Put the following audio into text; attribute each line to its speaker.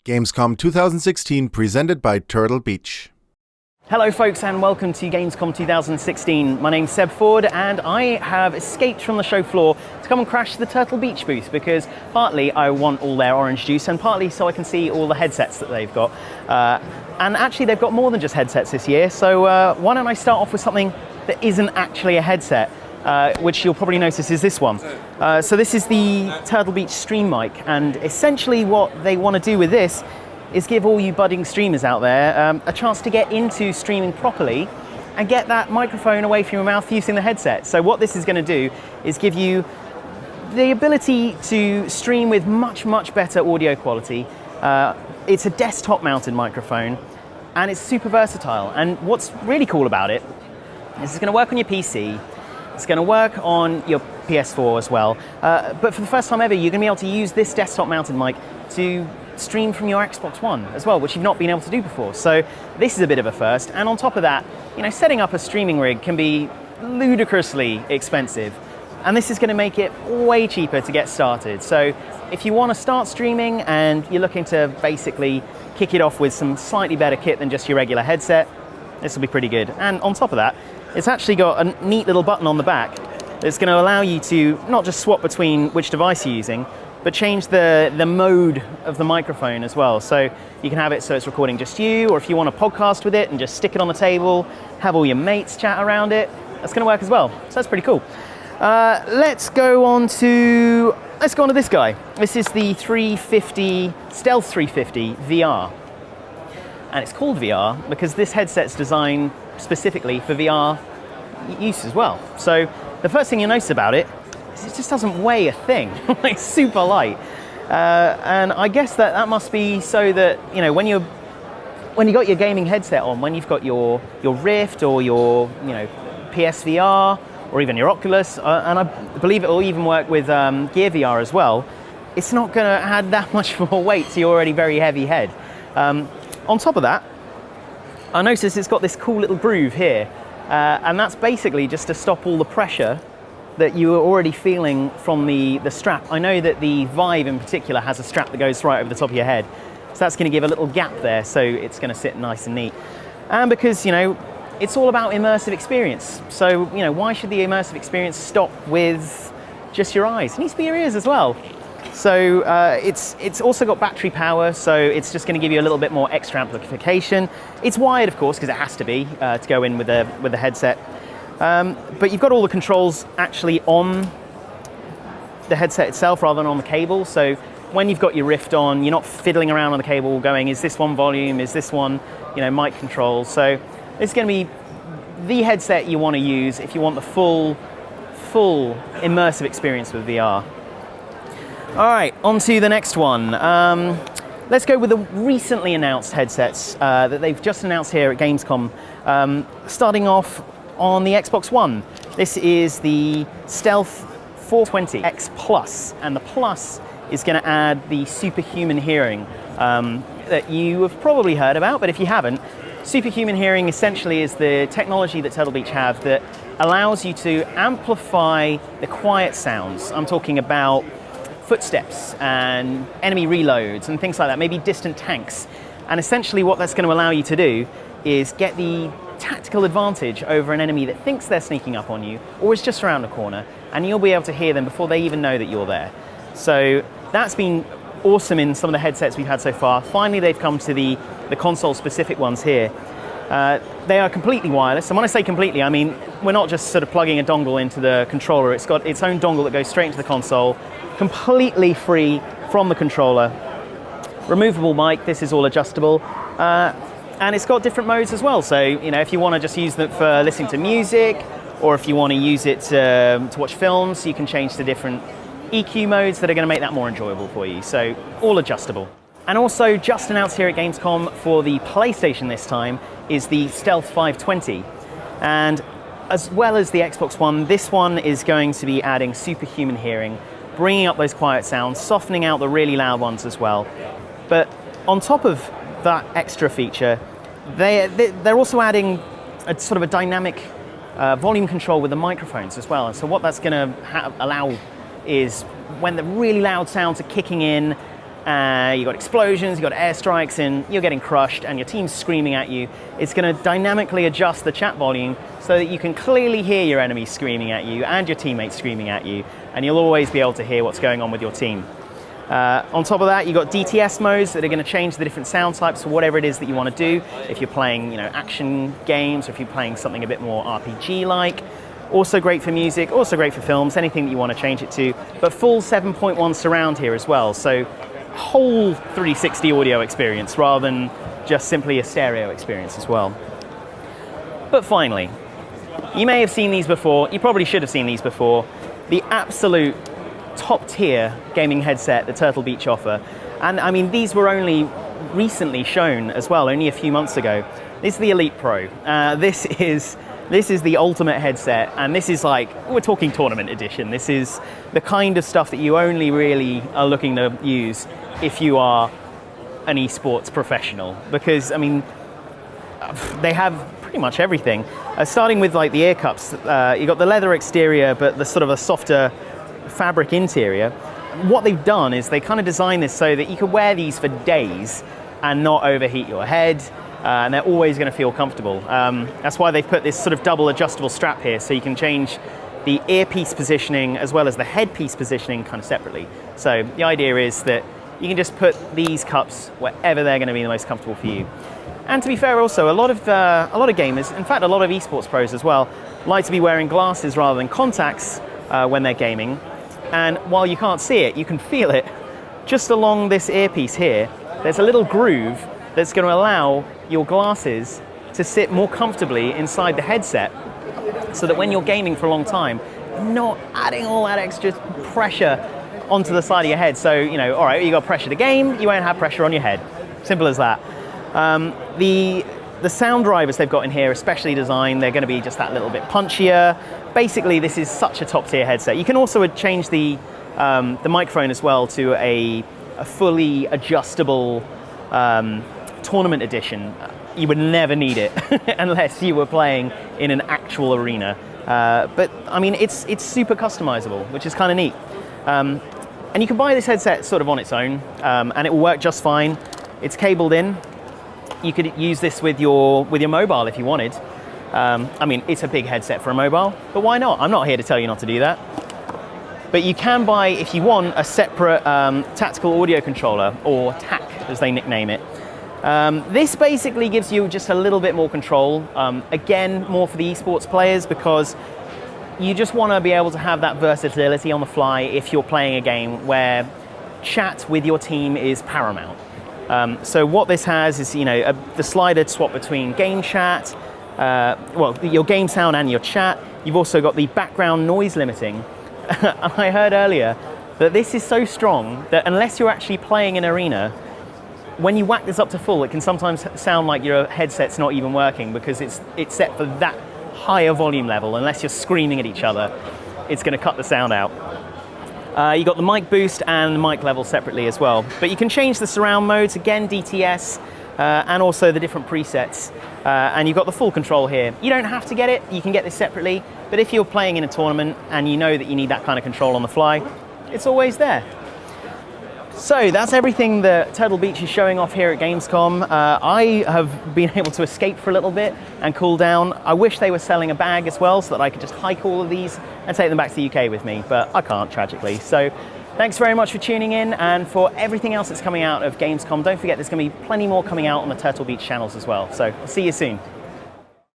Speaker 1: Gamescom 2016 presented by Turtle Beach.
Speaker 2: Hello folks and welcome to Gamescom 2016. My name's Seb Ford and I have escaped from the show floor to come and crash the Turtle Beach booth because partly I want all their orange juice and partly so I can see all the headsets that they've got. And actually they've got more than just headsets this year, so why don't I start off with something that isn't actually a headset, which you'll probably notice is this one. So this is the Turtle Beach ScreenMike, and essentially what they want to do with this is give all you budding streamers out there a chance to get into streaming properly and get that microphone away from your mouth using the headset. So what this is going to do is give you the ability to stream with much, much better audio quality. It's a desktop mounted microphone and it's super versatile. And what's really cool about it is it's going to work on your PC, it's going to work on your PS4 as well. But for the first time ever, you're going to be able to use this desktop mounted mic to stream from your Xbox One as well, which you've not been able to do before. So this is a bit of a first. And on top of that, you know, setting up a streaming rig can be ludicrously expensive. And this is going to make it way cheaper to get started. So if you want to start streaming and you're looking to basically kick it off with some slightly better kit than just your regular headset, this will be pretty good. And on top of that, it's actually got a neat little button on the back that's going to allow you to not just swap between which device you're using, but change the mode of the microphone as well. So you can have it so it's recording just you, or if you want to podcast with it and just stick it on the table, have all your mates chat around it, that's going to work as well. So that's pretty cool. Let's go on to this guy. This is the 350 Stealth 350 VR. And it's called VR because this headset's designed specifically for VR use as well. So the first thing you notice about it is it just doesn't weigh a thing. It's super light. And I guess that must be so that, you know, when you got your gaming headset on, when you've got your Rift or your, you know, PSVR or even your Oculus, and I believe it will even work with Gear VR as well, it's not going to add that much more weight to your already very heavy head. On top of that, I noticed it's got this cool little groove here, and that's basically just to stop all the pressure that you are already feeling from the strap. I know that the Vive in particular has a strap that goes right over the top of your head, so that's going to give a little gap there, so it's going to sit nice and neat. And because, you know, it's all about immersive experience, so, you know, why should the immersive experience stop with just your eyes? It needs to be your ears as well. So it's also got battery power, so it's just going to give you a little bit more extra amplification. It's wired, of course, because it has to be to go in with the headset. But you've got all the controls actually on the headset itself rather than on the cable. So when you've got your Rift on, you're not fiddling around on the cable going, is this one volume, is this one, you know, mic control. So it's going to be the headset you want to use if you want the full immersive experience with VR. All right, on to the next one. Let's go with the recently announced headsets that they've just announced here at Gamescom. Starting off on the Xbox One. This is the Stealth 420X Plus, and the Plus is going to add the superhuman hearing that you have probably heard about, but if you haven't, superhuman hearing essentially is the technology that Turtle Beach have that allows you to amplify the quiet sounds. I'm talking about footsteps and enemy reloads and things like that, maybe distant tanks. And essentially what that's going to allow you to do is get the tactical advantage over an enemy that thinks they're sneaking up on you or is just around the corner, and you'll be able to hear them before they even know that you're there. So that's been awesome in some of the headsets we've had so far. Finally, they've come to the console-specific ones here. They are completely wireless, and when I say completely, I mean we're not just sort of plugging a dongle into the controller. It's got its own dongle that goes straight into the console, completely free from the controller. Removable mic, this is all adjustable. And it's got different modes as well. So, you know, if you want to just use it for listening to music, or if you want to use it to watch films, you can change to different EQ modes that are going to make that more enjoyable for you. So, all adjustable. And also, just announced here at Gamescom for the PlayStation this time, is the Stealth 520. And as well as the Xbox One, this one is going to be adding superhuman hearing, bringing up those quiet sounds, softening out the really loud ones as well. But on top of that extra feature, they're also adding a sort of a dynamic volume control with the microphones as well. And so what that's going to allow is when the really loud sounds are kicking in, You've got explosions, you've got airstrikes, and you're getting crushed, and your team's screaming at you. It's going to dynamically adjust the chat volume so that you can clearly hear your enemies screaming at you and your teammates screaming at you, and you'll always be able to hear what's going on with your team. On top of that, you've got DTS modes that are going to change the different sound types for whatever it is that you want to do. If you're playing, action games, or if you're playing something a bit more RPG-like. Also great for music, also great for films, anything that you want to change it to. But full 7.1 surround here as well, so whole 360 audio experience rather than just simply a stereo experience as well. But finally, you may have seen these before, you probably should have seen these before, the absolute top tier gaming headset that Turtle Beach offer. And I mean, these were only recently shown as well, only a few months ago. This is the Elite Pro. This is the ultimate headset, and this is like, we're talking tournament edition. This is the kind of stuff that you only really are looking to use if you are an esports professional, because I mean, they have pretty much everything. Starting with like the ear cups, you've got the leather exterior, but the sort of a softer fabric interior. What they've done is they kind of designed this so that you could wear these for days and not overheat your head, and they're always going to feel comfortable. That's why they've put this sort of double adjustable strap here, so you can change the earpiece positioning as well as the headpiece positioning kind of separately. So the idea is that you can just put these cups wherever they're going to be the most comfortable for you. And to be fair, also a lot of gamers, in fact a lot of esports pros as well, like to be wearing glasses rather than contacts when they're gaming. And while you can't see it, you can feel it. Just along this earpiece here, there's a little groove that's going to allow your glasses to sit more comfortably inside the headset, so that when you're gaming for a long time, you're not adding all that extra pressure onto the side of your head. So, all right, you got pressure to game, you won't have pressure on your head. Simple as that. The sound drivers they've got in here are specially designed. They're going to be just that little bit punchier. Basically, this is such a top tier headset. You can also change the microphone as well to a fully adjustable tournament edition. You would never need it unless you were playing in an actual arena. But I mean, it's super customizable, which is kind of neat. And you can buy this headset sort of on its own, and it will work just fine. It's cabled in. You could use this with your mobile if you wanted. I mean, it's a big headset for a mobile, but why not? I'm not here to tell you not to do that. But you can buy, if you want, a separate tactical audio controller, or TAC as they nickname it. This basically gives you just a little bit more control. Again, more for the esports players, because you just want to be able to have that versatility on the fly if you're playing a game where chat with your team is paramount. So what this has is, the slider to swap between game chat, your game sound and your chat. You've also got the background noise limiting. I heard earlier that this is so strong that unless you're actually playing an arena, when you whack this up to full, it can sometimes sound like your headset's not even working, because it's set for that higher volume level. Unless you're screaming at each other, it's going to cut the sound out. You got the mic boost and the mic level separately as well. But you can change the surround modes, again DTS, and also the different presets. And you've got the full control here. You don't have to get it, you can get this separately, but if you're playing in a tournament and you know that you need that kind of control on the fly, it's always there. So that's everything that Turtle Beach is showing off here at Gamescom. I have been able to escape for a little bit and cool down. I wish they were selling a bag as well, so that I could just hike all of these and take them back to the UK with me, but I can't, tragically. So thanks very much for tuning in, and for everything else that's coming out of Gamescom, don't forget there's going to be plenty more coming out on the Turtle Beach channels as well. So I'll see you soon.